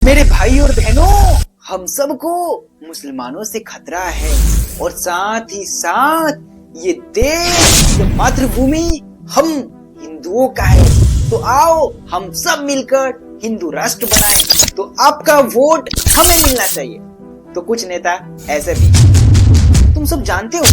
मेरे भाई और बहनों, हम सबको मुसलमानों से खतरा है और साथ ही साथ ये देश, ये मातृभूमि हम हिंदुओं का है। तो आओ हम सब मिलकर हिंदू राष्ट्र बनाएं। तो आपका वोट हमें मिलना चाहिए। तो कुछ नेता ऐसे भी, तुम सब जानते हो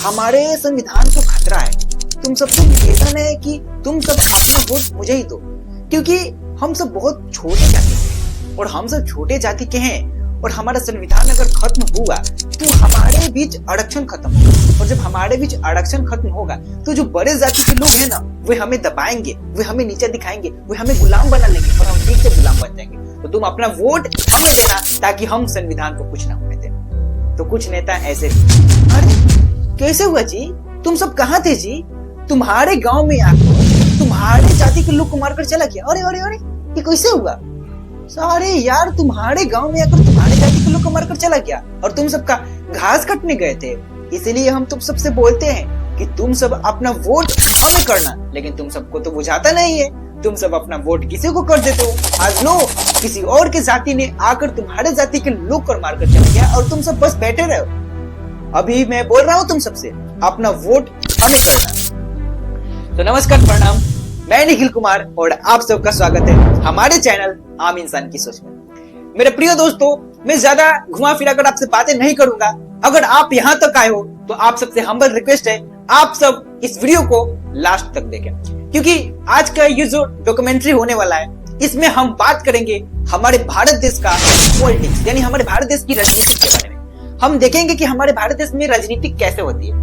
हमारे संविधान को खतरा है। तुम सबको निवेदन है कि तुम सब अपना वोट मुझे ही दो, क्योंकि हम सब बहुत छोटे जाति के हैं और हम सब छोटे जाति के हैं। और हमारा संविधान अगर खत्म हुआ तो हमारे बीच आरक्षण खत्म होगा, और जब हमारे बीच आरक्षण खत्म होगा तो जो बड़े जाति के लोग हैं ना, वे हमें दबाएंगे, वे हमें नीचे दिखाएंगे, वे हमें गुलाम बना लेंगे और हम ठीक से गुलाम बन जाएंगे। तो तुम अपना वोट हमें देना ताकि हम संविधान को कुछ ना होने दें। तो कुछ नेता ऐसे, अरे कैसे हुआ जी, तुम सब कहाँ थे जी? तुम्हारे गांव में आकर तुम्हारे जाति के लोग को मारकर चला गया। अरे अरे अरे, ये कैसे हुआ? सारे यार, तुम्हारे गांव में आकर तुम्हारे जाति के लोग को मारकर चला गया और तुम सबका घास काटने गए थे। इसीलिए हम तुम सबसे बोलते हैं कि तुम सब अपना वोट हमें करना, लेकिन तुम सबको तो बुझाता नहीं है। तुम सब अपना वोट किसी को कर देते हो। आज लो, किसी और के जाति ने आकर तुम्हारे जाति के लोग को मारकर चला गया और तुम सब बस बैठे रहो। अभी मैं बोल रहा हूँ तुम सबसे, अपना वोट हमें करना। तो नमस्कार, प्रणाम, मैं निखिल कुमार और आप सबका स्वागत है हमारे चैनल आम इंसान की सोच में। मेरे प्रिय दोस्तों, मैं ज्यादा घुमा फिरा कर आपसे बातें नहीं करूंगा। अगर आप यहाँ तक आए हो तो आप सबसे हम्बल रिक्वेस्ट है, आप सब इस वीडियो को लास्ट तक देखें, क्योंकि आज का ये जो डॉक्यूमेंट्री होने वाला है, इसमें हम बात करेंगे हमारे भारत देश का पॉलिटिक्स, यानी हमारे भारत देश की राजनीति के बारे में। हम देखेंगे कि हमारे भारत देश में राजनीति कैसे होती है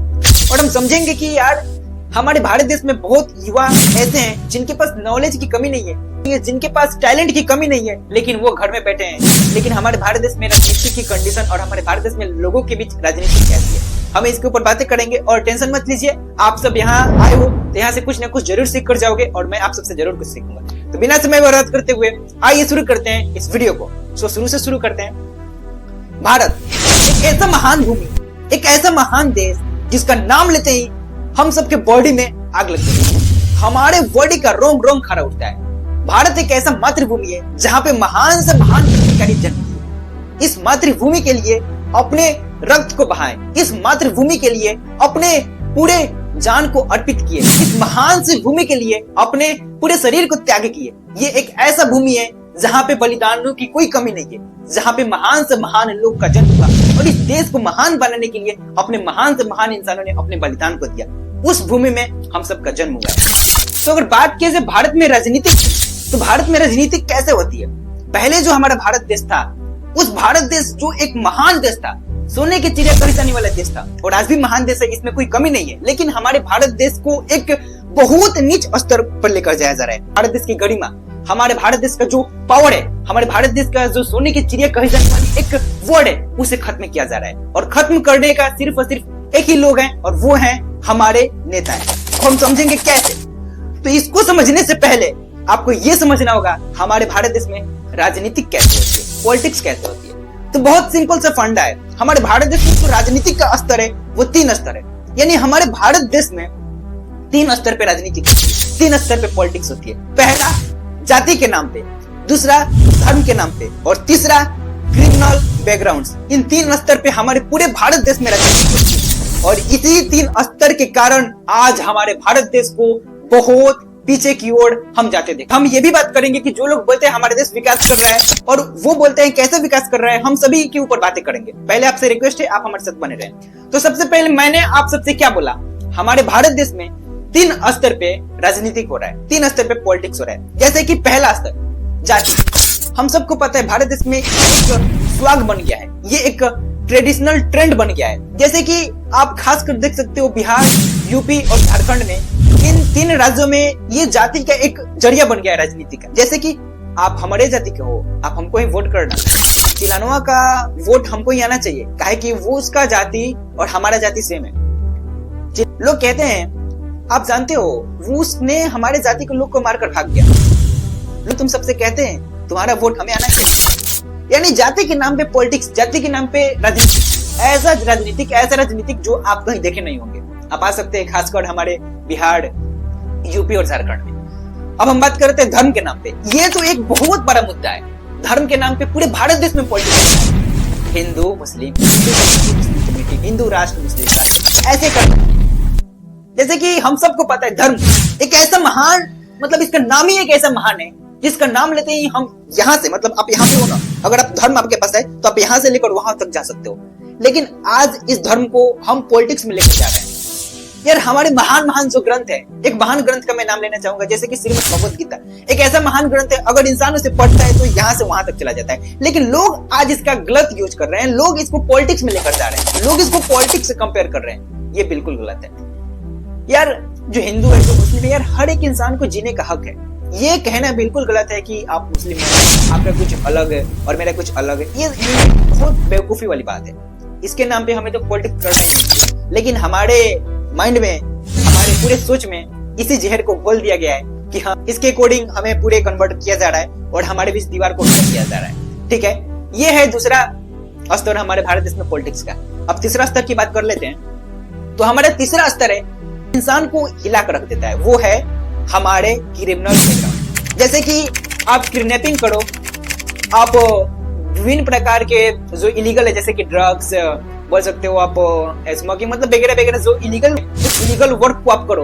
और हम समझेंगे कि यार हमारे भारत देश में बहुत युवा ऐसे हैं जिनके पास नॉलेज की कमी नहीं है, जिनके पास टैलेंट की कमी नहीं है, लेकिन वो घर में बैठे हैं। लेकिन हमारे भारत देश में राजनीति की कंडीशन और हमारे भारत देश में लोगों के बीच राजनीति कैसी है, हम इसके ऊपर बातें करेंगे। और टेंशन मत लीजिए, आप सब यहाँ आए हो तो यहाँ से कुछ ना कुछ जरूर सीख कर जाओगे और मैं आप सबसे जरूर कुछ सीखूंगा। तो बिना समय बर्बाद करते हुए आइए शुरू करते हैं इस वीडियो को। सो शुरू से शुरू करते हैं। भारत एक ऐसा महान भूमि, एक ऐसा महान देश जिसका नाम लेते ही हम सबके बॉडी में आग लगती है, हमारे बॉडी का रोम रोम खड़ा उठता है। भारत एक ऐसा मातृभूमि है जहाँ पे महान से महान क्रांतिकारी जन्म हुए। इस मातृभूमि के लिए अपने रक्त को बहाएं, इस मातृभूमि के लिए अपने पूरे जान को अर्पित किए, इस महान से भूमि के लिए अपने पूरे शरीर को त्याग किए। ये एक ऐसा भूमि है जहाँ पे बलिदानों की कोई कमी नहीं है, जहाँ पे महान से महान लोग का जन्म हुआ और इस देश को महान बनाने के लिए अपने महान से महान इंसानों ने अपने बलिदान को दिया। उस भूमि में हम सबका जन्म हुआ है। तो अगर बात की जाए भारत में राजनीति, तो भारत में राजनीति कैसे होती है? पहले जो हमारा भारत देश था, उस भारत देश जो एक महान देश था, सोने की चिड़िया कही जाने वाला देश था और आज भी महान देश है, इसमें कोई कमी नहीं है। लेकिन हमारे भारत देश को एक बहुत नीच स्तर पर लेकर जाया जा रहा है। भारत देश की गरिमा, हमारे भारत देश का जो पावर है, हमारे भारत देश का जो सोने की चिड़िया कही जाने वाली एक वर्ड है, उसे खत्म किया जा रहा है। और खत्म करने का सिर्फ और सिर्फ एक ही लोग हैं और वो हैं हमारे नेता हैं। हम समझेंगे कैसे? तो इसको समझने से पहले आपको ये समझना होगा हमारे भारत देश में राजनीति कैसे होती है, पॉलिटिक्स कैसे होती है। तो बहुत सिंपल सा फंडा है, हमारे भारत देश में जो राजनीतिक का स्तर है वो 3 स्तर है। यानी हमारे भारत देश में 3 स्तर पे राजनीति होती है, 3 स्तर पे पॉलिटिक्स होती है। पहला जाति के नाम पे, दूसरा धर्म के नाम पे और तीसरा क्रिमिनल बैकग्राउंड्स। इन 3 स्तर पे हमारे पूरे भारत देश में राजनीति होती है और इसी 3 स्तर के कारण आज हमारे भारत देश को बहुत पीछे की ओर हम जाते देख। हम ये भी बात करेंगे कि जो लोग बोलते हैं हमारे देश विकास कर रहा है और वो बोलते हैं कैसे विकास कर रहा है, हम सभी के ऊपर बातें करेंगे। पहले आपसे रिक्वेस्ट है, आप हमारे साथ बने रहें। तो सबसे पहले मैंने आप सबसे क्या बोला, हमारे भारत देश में 3 स्तर पे राजनीतिक हो रहा है, 3 स्तर पे पॉलिटिक्स हो रहा है। जैसे कि पहला स्तर जाति। हम सबको पता है भारत देश में एक स्वाग बन गया है, ये एक ट्रेडिशनल ट्रेंड बन गया है। जैसे कि आप खास कर देख सकते हो बिहार, यूपी और झारखंड में, इन 3 राज्यों में ये जाति का एक जरिया बन गया है राजनीति का। जैसे कि आप हमारे जाति के हो, आप हमको ही वोट करना, चिलानुआ का वोट हमको ही आना चाहिए, काहे कि वो उसका जाति और हमारा जाति सेम है। लोग कहते हैं, आप जानते हो रूस ने हमारे जाति के लोग को मारकर भाग गया। लोग तुम सबसे कहते हैं तुम्हारा वोट हमें आना चाहिए। यानी जाति के नाम पे पॉलिटिक्स, जाति के नाम पे राजनीति, ऐसा राजनीतिक जो आप कहीं देखे नहीं होंगे। आप आ सकते हैं खासकर हमारे बिहार, यूपी और झारखंड में। अब हम बात करते हैं धर्म के नाम पे। ये तो एक बहुत बड़ा मुद्दा है। धर्म के नाम पे पूरे भारत देश में पॉलिटिक्स, हिंदू मुस्लिम, मुस्लिम कम्युनिटी, हिंदू राष्ट्र, मुस्लिम राष्ट्र, ऐसे करते हैं। जैसे कि हम सबको पता है धर्म एक ऐसा महान, मतलब इसका नाम ही एक ऐसा महान है जिसका नाम लेते ही हम यहाँ से, मतलब आप यहाँ पे हो ना, अगर आप धर्म आपके पास है तो आप यहाँ से लेकर वहां तक जा सकते हो। लेकिन आज इस धर्म को हम पॉलिटिक्स में लेकर जा रहे हैं। यार हमारे महान महान जो ग्रंथ है, एक महान ग्रंथ का मैं नाम लेना चाहूंगा, जैसे कि श्रीमद् भगवत गीता, एक ऐसा महान ग्रंथ है, अगर इंसान उसे पढ़ता है तो यहाँ से वहां तक चला जाता है। लेकिन लोग आज इसका गलत यूज कर रहे हैं, लोग इसको पॉलिटिक्स में लेकर जा रहे हैं, लोग इसको पॉलिटिक्स से कंपेयर कर रहे हैं। ये बिल्कुल गलत है। यार जो हिंदू है, जो मुस्लिम है, यार हर एक इंसान को जीने का हक है। ये कहना बिल्कुल गलत है कि आप मुस्लिम हैं, आपका कुछ अलग है और मेरा कुछ अलग है। ये बहुत बेवकूफी वाली बात है। इसके नाम पे हमें तो पॉलिटिक्स करना ही नहीं। लेकिन हमारे माइंड में, हमारे पूरे सोच में इसी जहर को घोल दिया गया है कि हाँ, इसके अकॉर्डिंग हमें पूरे कन्वर्ट किया जा रहा है और हमारे बीच दीवार को खड़ा किया जा रहा है। ठीक है, ये है दूसरा स्तर हमारे भारत देश में पॉलिटिक्स का। अब तीसरा स्तर की बात कर लेते हैं। तो हमारा तीसरा स्तर है, इंसान को हिला कर रख देता है, वो है हमारे क्रिमिनल बैकग्राउंड। जैसे कि आप किडनैपिंग करो, आप विभिन्न प्रकार के जो इलीगल है, जैसे कि ड्रग्स बोल सकते हो आप, स्मोकिंग, मतलब वगैरह वगैरह जो इलीगल वर्क को आप करो।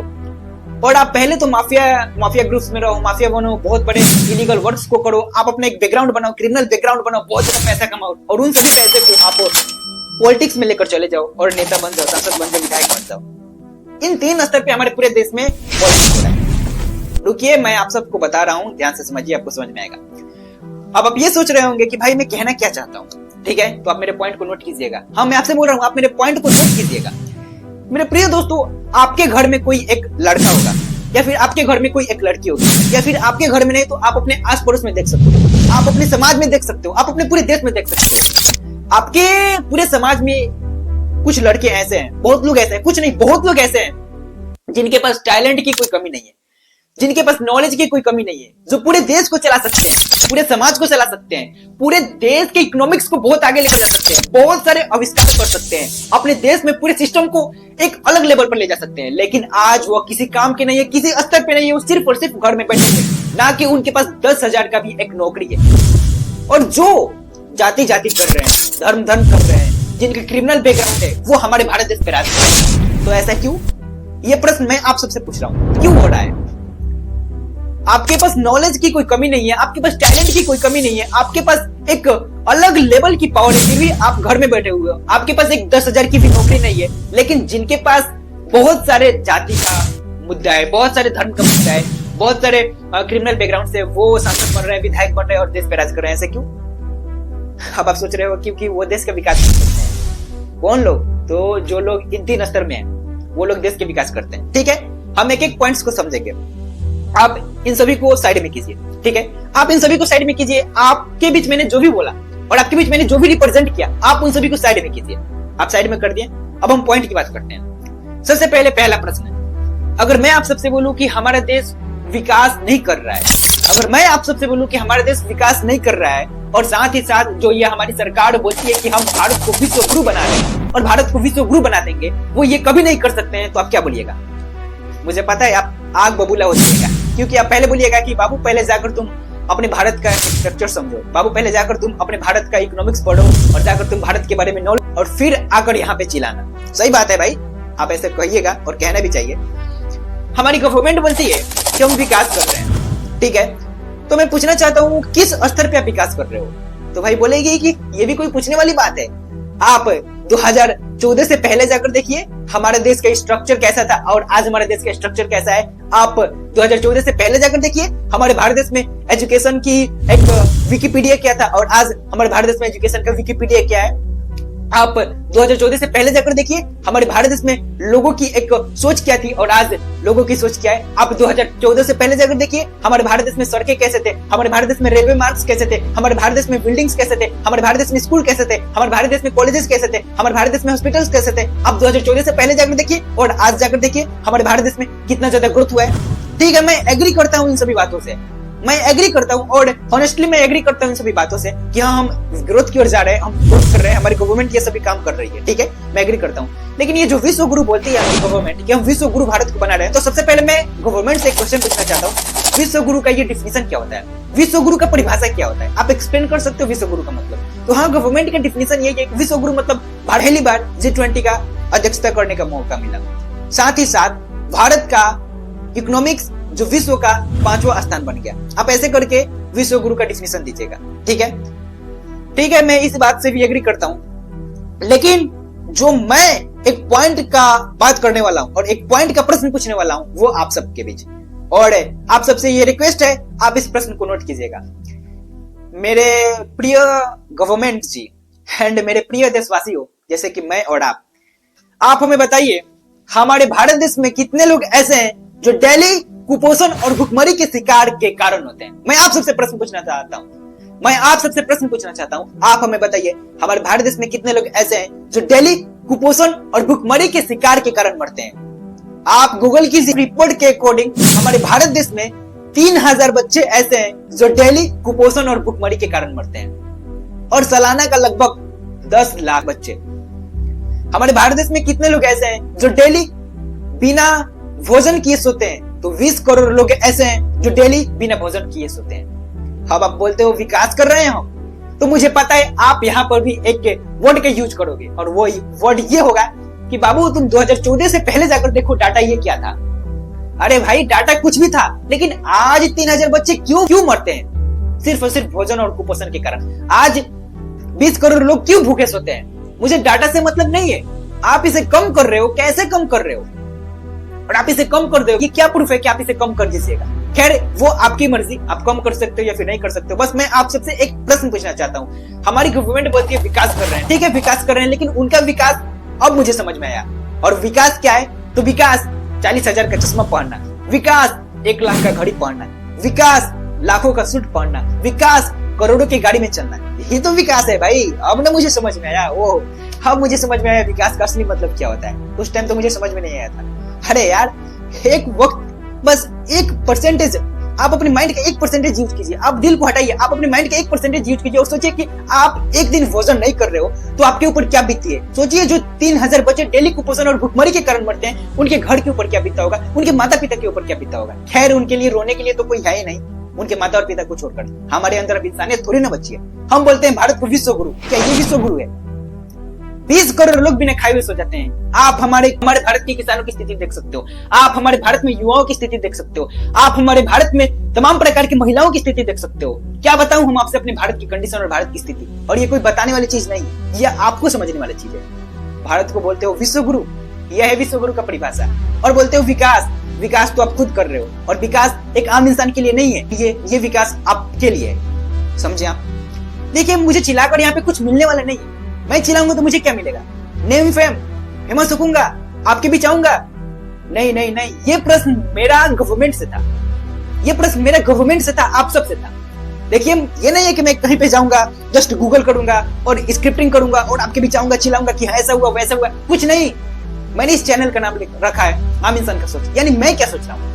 और आप पहले तो माफिया ग्रुप्स में रहो, माफिया बनो, बहुत बड़े इलीगल वर्क्स को करो, आप अपने एक बैकग्राउंड बनाओ, क्रिमिनल बैकग्राउंड बनाओ, बहुत ज्यादा पैसा कमाओ और उन सभी पैसे को आप पॉलिटिक्स में लेकर चले जाओ और नेता बन जाओ, सांसद बन जाओ, विधायक बन जाओ। इन 3 स्तर पे हमारे पूरे देश में पॉलिटिक्स हो रहा है। रुकिए, मैं आप सबको बता रहा हूँ, ध्यान से समझिए, आपको समझ में आएगा। अब आप ये सोच रहे होंगे कि भाई मैं कहना क्या चाहता हूँ, ठीक है, तो आप मेरे पॉइंट को नोट कीजिएगा। हाँ, मैं आपसे बोल रहा हूँ, आप मेरे पॉइंट को नोट कीजिएगा। मेरे प्रिय दोस्तों, आपके घर में कोई एक लड़का होगा, या फिर आपके घर में कोई एक लड़की होगी, या फिर आपके घर में नहीं तो आप अपने आस पड़ोस में देख सकते हो, आप अपने समाज में देख सकते हो, आप अपने पूरे देश में देख सकते हो। आपके पूरे समाज में कुछ लड़के ऐसे हैं, बहुत लोग ऐसे हैं, कुछ नहीं, बहुत लोग ऐसे हैं जिनके पास टैलेंट की कोई कमी नहीं है, जिनके पास नॉलेज की कोई कमी नहीं है, जो पूरे देश को चला सकते हैं, पूरे समाज को चला सकते हैं, पूरे देश के इकोनॉमिक्स को बहुत आगे लेकर जा सकते हैं, बहुत सारे आविष्कार कर सकते हैं, अपने देश में पूरे सिस्टम को एक अलग लेवल पर ले जा सकते हैं। लेकिन आज वो किसी काम के नहीं है, किसी स्तर पे नहीं है, वो सिर्फ और सिर्फ घर में बैठे हैं, ना कि उनके पास 10,000 का भी एक नौकरी है। और जो जाति कर रहे हैं, धर्म कर रहे हैं, जिनके क्रिमिनल बैकग्राउंड है, वो हमारे भारत देश पे राज कर रहे हैं। तो ऐसा क्यों? ये प्रश्न मैं आप सबसे पूछ रहा हूँ, क्यों हो रहा है? आपके पास नॉलेज की कोई कमी नहीं है, आपके पास टैलेंट की कोई कमी नहीं है, आपके पास एक अलग लेवल की पावर है, फिर भी आप घर में बैठे हुए हो, आपके पास एक 10,000 की भी नौकरी नहीं है। लेकिन जिनके पास बहुत सारे जाति का मुद्दा है, बहुत सारे धर्म का मुद्दा है, बहुत सारे क्रिमिनल बैकग्राउंड से, वो सांसद बन रहे हैं, विधायक बन रहे हैं और देश पे राज कर रहे हैं। ऐसे क्यों? अब आप सोच रहे हो क्योंकि वो देश का विकास कर सकते हैं। कौन लोग? तो जो लोग इन 3 स्तर में हैं, वो लोग देश के विकास करते हैं। ठीक है, हम एक एक पॉइंट्स को समझेंगे। आप इन सभी को साइड में कीजिए, ठीक है, आप इन सभी को साइड में कीजिए। आपके बीच मैंने जो भी बोला और आपके बीच मैंने जो भी रिप्रेजेंट किया, आप उन सभी को साइड में कीजिए। आप साइड में कर दिए। अब हम पॉइंट की बात करते हैं। सबसे पहले पहला प्रश्न है, अगर मैं आप सबसे बोलूं कि हमारा देश विकास नहीं कर रहा है, अगर मैं आप सबसे बोलूं कि हमारा देश विकास नहीं कर रहा है, और साथ ही साथ जो ये हमारी सरकार बोलती है कि हम भारत को विश्व गुरु बना रहे हैं और भारत को विश्व गुरु बना देंगे, वो ये कभी नहीं कर सकते हैं, तो आप क्या बोलिएगा? मुझे पता है आप आग बबूला हो जाएगा, क्योंकि आप पहले बोलिएगा कि बाबू पहले जाकर तुम अपने भारत का स्ट्रक्चर समझो, बाबू पहले जाकर तुम अपने भारत का इकोनॉमिक्स पढ़ो और जाकर तुम भारत के बारे में नॉलेज, और फिर आकर यहाँ पे चिल्लाना। सही बात है भाई, आप ऐसे कहिएगा और कहना भी चाहिए। हमारी गवर्नमेंट बोलती है कि हम विकास कर रहे हैं, ठीक है, तो मैं पूछना चाहता हूँ किस स्तर पे आप विकास कर रहे हो? तो भाई बोलेगी कि ये भी कोई पूछने वाली बात है? आप 2014 से पहले जाकर देखिए हमारे देश का स्ट्रक्चर कैसा था और आज हमारे देश का स्ट्रक्चर कैसा है। आप 2014 से पहले जाकर देखिए हमारे भारत देश में एजुकेशन की एक विकिपीडिया क्या था और आज हमारे भारत देश में एजुकेशन का विकिपीडिया क्या है। आप 2014 से पहले जाकर देखिए हमारे भारत देश में लोगों की एक सोच क्या थी और आज लोगों की सोच क्या है। आप 2014 से पहले जाकर देखिए हमारे भारत देश में सड़कें कैसे थे, हमारे भारत देश में रेलवे मार्ग कैसे थे, हमारे भारत देश में बिल्डिंग्स कैसे थे, हमारे भारत देश में स्कूल कैसे थे, हमारे भारत देश में कॉलेजेस कैसे थे, हमारे भारत देश में हॉस्पिटल्स कैसे थे। आप 2014 से पहले जाकर देखिए और आज जाकर देखिए हमारे भारत देश में कितना ज्यादा ग्रोथ हुआ है। ठीक है, मैं एग्री करता हूँ इन सभी बातों से, मैं एग्री करता हूँ और ऑनेस्टली मैं एग्री करता हूँ इन सभी बातों से कि हाँ हम ग्रोथ की ओर जा रहे हैं, हम ग्रोथ कर रहे हैं, हमारी गवर्नमेंट ये सभी काम कर रही है। ठीक है, मैं एग्री करता हूँ। लेकिन ये जो विश्व गुरु बोलती है हमारी गवर्नमेंट कि हम विश्व गुरु भारत को बना रहे हैं, तो सबसे पहले मैं गवर्नमेंट से एक क्वेश्चन पूछना चाहता हूँ, विश्व गुरु का ये डिफिनेशन क्या होता है? विश्व गुरु का परिभाषा क्या होता है? आप एक्सप्लेन कर सकते हो विश्व गुरु का मतलब? तो हाँ, गवर्नमेंट का डिफिनेशन यही है कि विश्व गुरु मतलब पहली बार G20 का अध्यक्षता करने का मौका मिला। साथ ही साथ भारत का इकोनॉमिक्स जो विश्व का 5वां स्थान बन गया। आप ऐसे करके विश्व गुरु का डिफिनेशन दीजिएगा। ठीक है, ठीक है, मैं इस बात से भी एग्री करता हूं, लेकिन जो मैं एक पॉइंट का बात करने वाला हूं और एक पॉइंट का प्रश्न पूछने वाला हूं वो आप सबके बीच, और आप सबसे ये रिक्वेस्ट है, आप इस प्रश्न को नोट कीजिएगा। मेरे प्रिय गवर्नमेंट जी एंड मेरे प्रिय देशवासियों जैसे कि मैं और आप हमें बताइए, हमारे भारत देश में कितने लोग ऐसे हैं जो डेली कुपोषण और भुखमरी के शिकार के कारण होते हैं? मैं आप सबसे प्रश्न पूछना चाहता हूं, आप हमें बताइए, हमारे भारत देश में कितने लोग ऐसे हैं जो डेली कुपोषण और भुखमरी के शिकार के कारण मरते हैं? आप गूगल की रिपोर्ट के अकॉर्डिंग हमारे भारत देश में 3000 बच्चे ऐसे हैं जो डेली कुपोषण और भुखमरी के कारण मरते हैं, और सालाना का लगभग 10 लाख बच्चे। हमारे भारत देश में कितने लोग ऐसे हैं जो डेली बिना भोजन किए सोते हैं? तो 20 करोड़ लोग ऐसे हैं जो डेली बिना भोजन किए सोते हैं। अब आप बोलते हो विकास कर रहे हैं हम, तो मुझे पता है आप यहाँ पर भी एक वर्ड का यूज करोगे, और वो वर्ड ये होगा कि बाबू तुम 2014 से पहले जाकर देखो डाटा ये क्या था। अरे भाई, डाटा कुछ भी था, लेकिन आज 3000 बच्चे क्यों मरते हैं? सिर्फ और सिर्फ भोजन और कुपोषण के कारण। आज 20 करोड़ लोग क्यों भूखे सोते हैं? मुझे डाटा से मतलब नहीं है। आप इसे कम कर रहे हो, कैसे कम कर रहे हो? और आप इसे कम कर दो, ये क्या प्रूफ है कि आप इसे कम कर दीजिएगा? खैर, वो आपकी मर्जी, आप कम कर सकते हो या फिर नहीं कर सकते हो। बस मैं आप सबसे एक प्रश्न पूछना चाहता हूँ। हमारी गवर्नमेंट बोलती है विकास कर रहे हैं, ठीक है, विकास कर रहे हैं, लेकिन उनका विकास अब मुझे समझ में आया। और विकास क्या है? तो विकास 40,000 का चश्मा पहनना, विकास 1 लाख का घड़ी पहनना, विकास लाखों का सूट पहनना, विकास करोड़ों की गाड़ी में चलना, ये तो विकास है भाई। अब ना मुझे समझ में आया, अब मुझे समझ में आया विकास का असली मतलब क्या होता है। उस टाइम तो मुझे समझ में नहीं आया था। अरे यार, एक वक्त बस 1% आप अपने माइंड का 1% यूज कीजिए। आप दिल को हटाइए, आप अपने माइंड का 1% यूज कीजिए और सोचिए कि आप एक दिन भोजन नहीं कर रहे हो तो आपके ऊपर क्या बीतती है। सोचिए, जो 3000 बच्चे डेली कुपोषण और भुखमरी के कारण मरते हैं, उनके घर के ऊपर क्या बीतता होगा, उनके माता पिता के ऊपर क्या बीतता होगा। खैर, उनके लिए रोने के लिए तो कोई है ही नहीं, उनके माता और पिता को छोड़कर। हमारे अंदर अब इंसानियत थोड़ी ना बची है। हम बोलते हैं भारत को विश्व गुरु, क्या ये विश्व गुरु है? 20 करोड़ लोग बिना खाए हुए सो जाते हैं। आप हमारे भारत के किसानों की स्थिति देख सकते हो, आप हमारे भारत में युवाओं की स्थिति देख सकते हो, आप हमारे भारत में तमाम प्रकार की महिलाओं की स्थिति देख सकते हो। क्या बताऊं हम आपसे अपने भारत की कंडीशन और भारत की स्थिति? और ये कोई बताने वाली चीज नहीं है, यह आपको समझने वाली चीज है। भारत को बोलते हो विश्व गुरु, यह है विश्व गुरु का परिभाषा। और बोलते हो विकास, विकास तो आप खुद कर रहे हो, और विकास एक आम इंसान के लिए नहीं है, ये विकास आपके लिए है। समझे आप? देखिए, मुझे चिल्लाकर यहाँ पे कुछ मिलने वाला नहीं है। मैं चिल्लाऊंगा तो मुझे क्या मिलेगा? नेम फेम, फेमस होऊंगा, आपके बीच आऊंगा? नहीं नहीं नहीं, ये प्रश्न मेरा गवर्नमेंट से था, ये प्रश्न मेरा गवर्नमेंट से था, आप सब से था। देखिए, ये नहीं है कि मैं कहीं पे जाऊंगा, जस्ट गूगल करूंगा और स्क्रिप्टिंग करूंगा और आपके बीच आऊंगा, चिल्लाऊंगा कि ऐसा हुआ वैसा हुआ। कुछ नहीं, मैंने इस चैनल का नाम रखा है आम इंसान का सोच, यानी मैं क्या सोच रहा हूँ।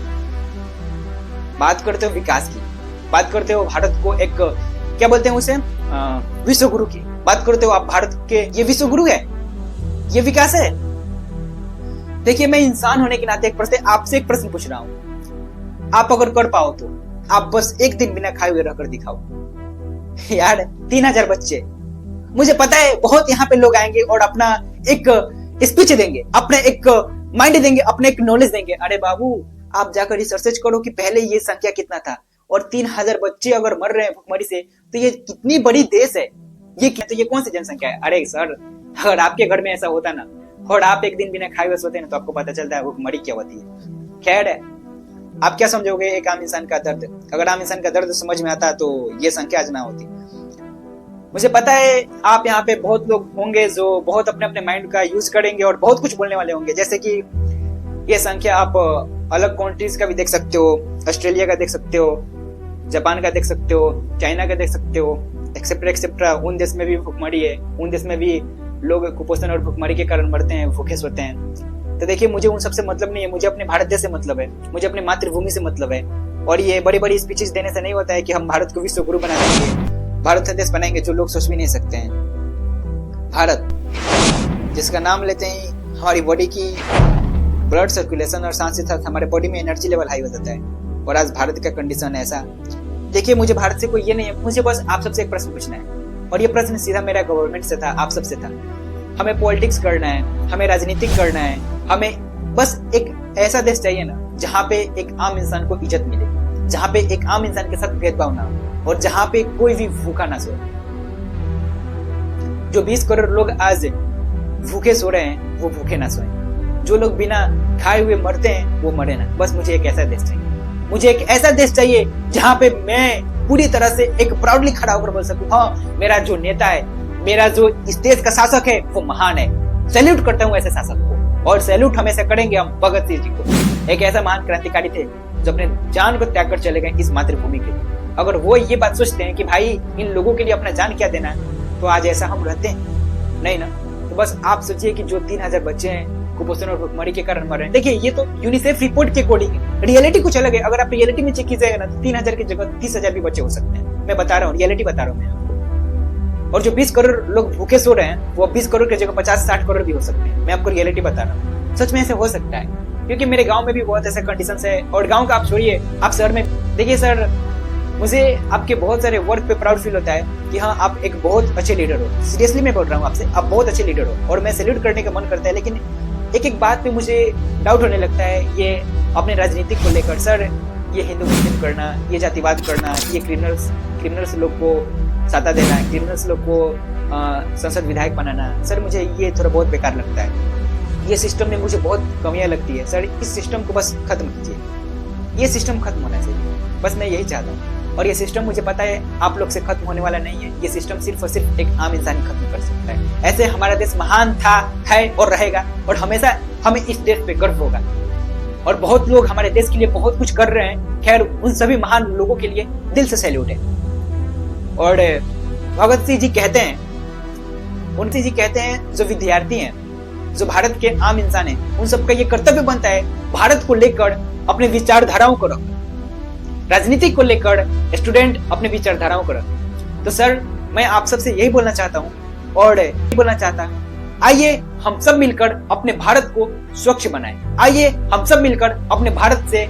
बात करते हो विकास की, बात करते हो भारत को एक क्या बोलते हैं उसे, विश्व गुरु की बात करते हो आप भारत के, ये विश्व गुरु है, ये विकास है? देखिए, मैं इंसान होने के नाते आपसे एक प्रश्न पूछ रहा हूं। आप अगर कर पाओ तो आप बस एक दिन बिना खाए हुए रहकर दिखाओ। यार, 3000 बच्चे, मुझे पता है बहुत यहाँ पे लोग आएंगे और अपना एक स्पीच देंगे, अपने एक माइंड देंगे, अपने एक नॉलेज देंगे। अरे बाबू, आप जाकर रिसर्च करो कि पहले ये संख्या कितना था, और 3000 बच्चे अगर मर रहे हैं भुखमरी से, तो ये कितनी बड़ी देश है। ये कौन सी जनसंख्या है? अरे सर, अगर आपके घर में ऐसा होता ना और आप एक दिन बिना खाए हुए सोते ना, तो आपको पता चलता है भुखमरी क्या होती है। खैर, आप क्या समझोगे एक आम इंसान का दर्द? अगर आम इंसान का दर्द समझ में आता तो ये संख्या आज ना होती। मुझे पता है आप यहाँ पे बहुत लोग होंगे जो बहुत अपने अपने माइंड का यूज करेंगे और बहुत कुछ बोलने वाले होंगे, जैसे कि ये संख्या आप अलग कंट्रीज का भी देख सकते हो, ऑस्ट्रेलिया का देख सकते हो, जापान का देख सकते हो, चाइना का देख सकते हो, एक्सेप्ट्रा एक्सेप्ट्रा। उन देश में भी भुखमरी है, उन देश में भी लोग कुपोषण और भुखमरी के कारण मरते हैं, भूखे सोते हैं। तो देखिए, मुझे उन सबसे मतलब नहीं है, मुझे अपने भारत देश से मतलब है, मुझे अपनी मातृभूमि से मतलब है। और ये बड़ी बड़ी स्पीचेस देने से नहीं होता है कि हम भारत को विश्व गुरु बना देंगे, भारत से देश बनाएंगे जो लोग सोच भी नहीं सकते हैं। भारत, जिसका नाम लेते ही हमारी बॉडी की ब्लड सर्कुलेशन और साथ ही साथ हमारे बॉडी में एनर्जी लेवल हाई हो जाता है। और आज भारत का कंडीशन ऐसा देखिए, मुझे भारत से कोई ये नहीं है, मुझे बस आप सबसे एक प्रश्न पूछना है, और ये प्रश्न सीधा मेरा गवर्नमेंट से था, आप सबसे था। हमें पॉलिटिक्स करना है, हमें राजनीतिक करना है, हमें बस एक ऐसा देश चाहिए ना जहाँ पे एक आम इंसान को इज्जत मिले, जहाँ पे एक आम इंसान के साथ भेदभाव ना हो, और जहाँ पे कोई भी भूखा ना सोए। जो 20 करोड़ लोग आज भूखे सो रहे हैं, वो भूखे ना सोए। जो लोग बिना खाए हुए मरते हैं, वो मरे ना। बस मुझे एक ऐसा देश चाहिए, मुझे एक ऐसा देश चाहिए जहाँ पे मैं पूरी तरह से एक प्राउडली खड़ा होकर बोल सकूं, हाँ, मेरा जो नेता है, मेरा जो इस देश का शासक है, वो महान है। सैल्यूट करता हूँ ऐसे शासक को, और सैल्यूट हमेशा करेंगे हम भगत सिंह जी को। एक ऐसा महान क्रांतिकारी थे जो अपने जान को त्याग कर चले गए इस मातृभूमि के लिए। अगर वो ये बात सोचते हैं कि भाई इन लोगों के लिए अपना जान क्या देना है, तो आज ऐसा हम रहते हैं? नहीं ना। तो बस आप सोचिए कि जो 3000 बच्चे हैं कुपोषण और भुखमरी के कारण मर रहे हैं। देखिए, ये तो यूनिसेफ रिपोर्ट के अकॉर्डिंग है, रियलिटी कुछ अलग है। अगर आप रियलिटी में चेक कीजिएगा ना, तो 3000 की जगह 30,000 भी बच्चे हो सकते हैं। मैं बता रहा हूँ, रियलिटी बता रहा हूँ मैं आपको। और जो 20 करोड़ लोग भूखे सो रहे हैं, वो 20 करोड़ की जगह 50-60 करोड़ भी हो सकते हैं। मैं आपको रियलिटी बता रहा हूँ, सच में ऐसे हो सकता है, क्योंकि मेरे गाँव में भी बहुत ऐसे कंडीशन है। और गाँव का आप छोड़िए, आप शहर में देखिए। सर, मुझे आपके बहुत सारे वर्क पे प्राउड फील होता है कि हाँ, आप एक बहुत अच्छे लीडर हो। सीरियसली मैं बोल रहा हूँ आपसे, आप बहुत अच्छे लीडर हो, और मैं सैल्यूट करने का मन करता है। लेकिन एक एक बात पे मुझे डाउट होने लगता है, ये अपने राजनीतिक को लेकर। सर, ये हिंदू मुस्लिम करना, ये जातिवाद करना, ये क्रिमिनल्स लोग को सत्ता देना, क्रिमिनल्स लोग को संसद विधायक बनाना, सर मुझे ये थोड़ा बहुत बेकार लगता है। ये सिस्टम में मुझे बहुत कमियां लगती है। सर, इस सिस्टम को बस खत्म कीजिए, ये सिस्टम खत्म होना चाहिए, बस मैं यही चाहता हूँ। और ये सिस्टम मुझे पता है आप लोग से खत्म होने वाला नहीं है। ये सिस्टम सिर्फ और सिर्फ एक आम इंसान ही खत्म कर सकता है। ऐसे हमारा देश महान था, है और रहेगा, और हमेशा हमें इस देश पे गर्व होगा। और बहुत लोग हमारे देश के लिए बहुत कुछ कर रहे हैं। खैर, उन सभी महान लोगों के लिए दिल से सैल्यूट है। और भगत सिंह जी कहते हैं, जो विद्यार्थी हैं, जो भारत के आम इंसान हैं, उन सबका ये कर्तव्य बनता है भारत को लेकर अपने विचारधाराओं को रख, राजनीति को लेकर स्टूडेंट अपने विचारधाराओं को रख। तो सर, मैं आप सबसे यही बोलना चाहता हूँ, और बोलना चाहता हूँ, आइए हम सब मिलकर अपने भारत को स्वच्छ बनाएं। आइए हम सब मिलकर अपने भारत से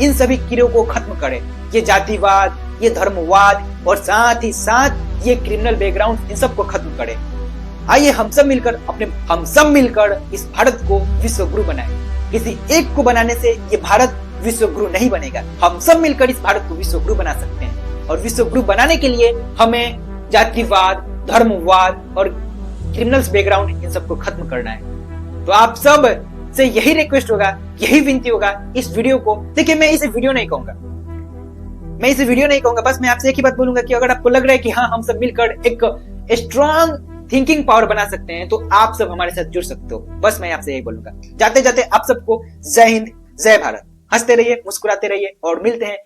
इन सभी कीड़ों को खत्म करें, ये जातिवाद, ये धर्मवाद, और साथ ही साथ ये क्रिमिनल बैकग्राउंड, इन सबको खत्म करें। आइए हम सब मिलकर इस भारत को विश्व गुरु बनाएं। किसी एक को बनाने से ये भारत विश्व गुरु नहीं बनेगा। हम सब मिलकर इस भारत को विश्व गुरु बना सकते हैं, और विश्व गुरु बनाने के लिए हमें जातिवाद, धर्मवाद और क्रिमिनल्स बैकग्राउंड, इन सबको खत्म करना है। तो आप सब से यही रिक्वेस्ट होगा, यही विनती होगा इस वीडियो को। देखिए, मैं इसे वीडियो नहीं कहूंगा, बस मैं आपसे एक ही बात बोलूंगा कि अगर आपको लग रहा है कि हाँ, हम सब मिलकर एक स्ट्रॉन्ग थिंकिंग पावर बना सकते हैं, तो आप सब हमारे साथ जुड़ सकते हो। बस मैं आपसे यही बोलूंगा। जाते जाते आप सबको जय हिंद, जय भारत। हंसते रहिए, मुस्कुराते रहिए, और मिलते हैं